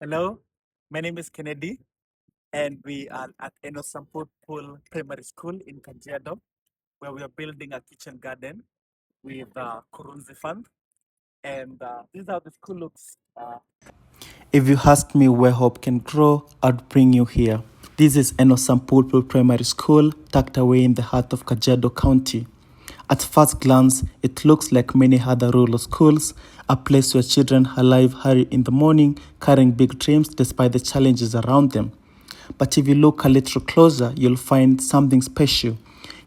Hello, my name is Kennedy, and we are at Enosampurpur Primary School in Kajiado, where we are building a kitchen garden with Kurunzi Fund. And this is how the school looks. If you asked me where hope can grow, I'd bring you here. This is Enosampurpur Primary School, tucked away in the heart of Kajiado County. At first glance, it looks like many other rural schools, a place where children alive hurry in the morning, carrying big dreams despite the challenges around them. But if you look a little closer, you'll find something special.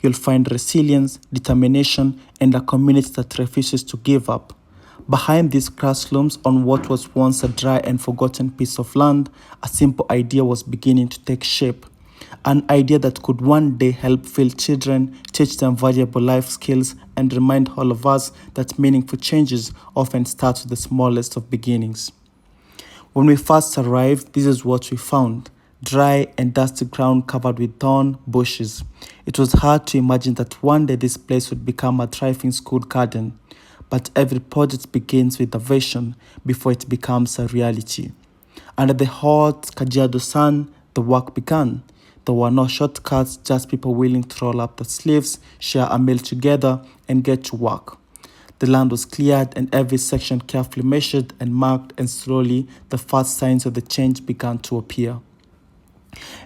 You'll find resilience, determination, and a community that refuses to give up. Behind these classrooms, on what was once a dry and forgotten piece of land, a simple idea was beginning to take shape. An idea that could one day help fill children, teach them valuable life skills, and remind all of us that meaningful changes often start with the smallest of beginnings. When we first arrived, this is what we found: dry and dusty ground covered with thorn bushes. It was hard to imagine that one day this place would become a thriving school garden. But every project begins with a vision before it becomes a reality. Under the hot Kajiado sun, the work began. There were no shortcuts, just people willing to roll up their sleeves, share a meal together, and get to work. The land was cleared and every section carefully measured and marked, and slowly the first signs of the change began to appear.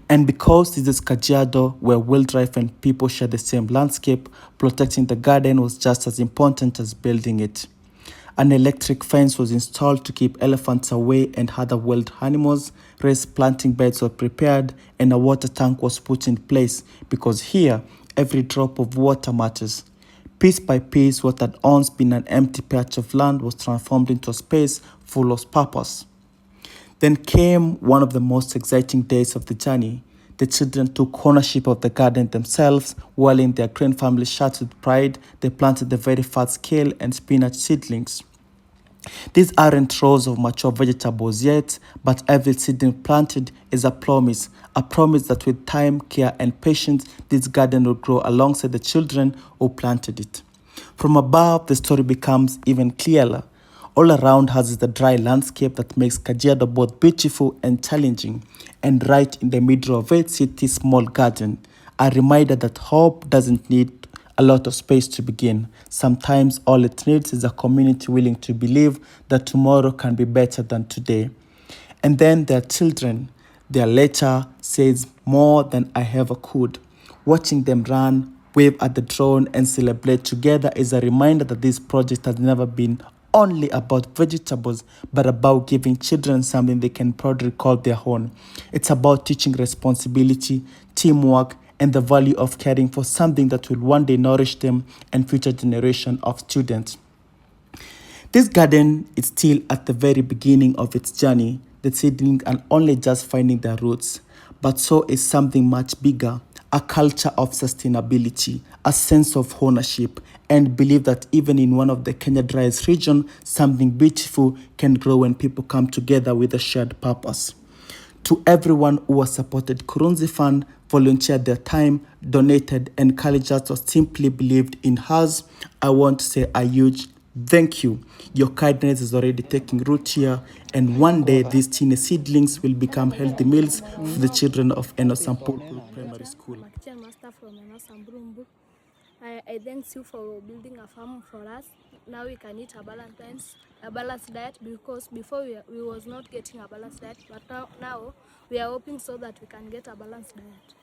And because this is Kajiado, where wildlife and people share the same landscape, protecting the garden was just as important as building it. An electric fence was installed to keep elephants away and other wild animals, raised planting beds were prepared, and a water tank was put in place because here, every drop of water matters. Piece by piece, what had once been an empty patch of land was transformed into a space full of purpose. Then came one of the most exciting days of the journey. The children took ownership of the garden themselves, whirling their green family shirts with pride. They planted the very first kale and spinach seedlings. These aren't rows of mature vegetables yet, but every seedling planted is a promise that with time, care, and patience, this garden will grow alongside the children who planted it. From above, the story becomes even clearer. All around us is the dry landscape that makes Kajiado both beautiful and challenging. And right in the middle of it sits this small garden, a reminder that hope doesn't need a lot of space to begin. Sometimes all it needs is a community willing to believe that tomorrow can be better than today. And then their children, their letter says more than I ever could. Watching them run, wave at the drone, and celebrate together is a reminder that this project has never been only about vegetables, but about giving children something they can proudly call their own. It's about teaching responsibility, teamwork, and the value of caring for something that will one day nourish them and future generation of students. This garden is still at the very beginning of its journey. The seedlings are only just finding their roots, but so is something much bigger: a culture of sustainability, a sense of ownership, and believe that even in one of the Kenya driest regions, something beautiful can grow when people come together with a shared purpose. To everyone who has supported Kurunzi Fund, volunteered their time, donated, encouraged us, or simply believed in us, I want to say a huge thank you. Your kindness is already taking root here, and one day these teeny seedlings will become healthy meals for the children of Enosampurpur Primary School. My kitchen master from Enosampurpur. I thank you for building a farm for us. Now we can eat a balanced diet, because before we was not getting a balanced diet, but now we are hoping so that we can get a balanced diet.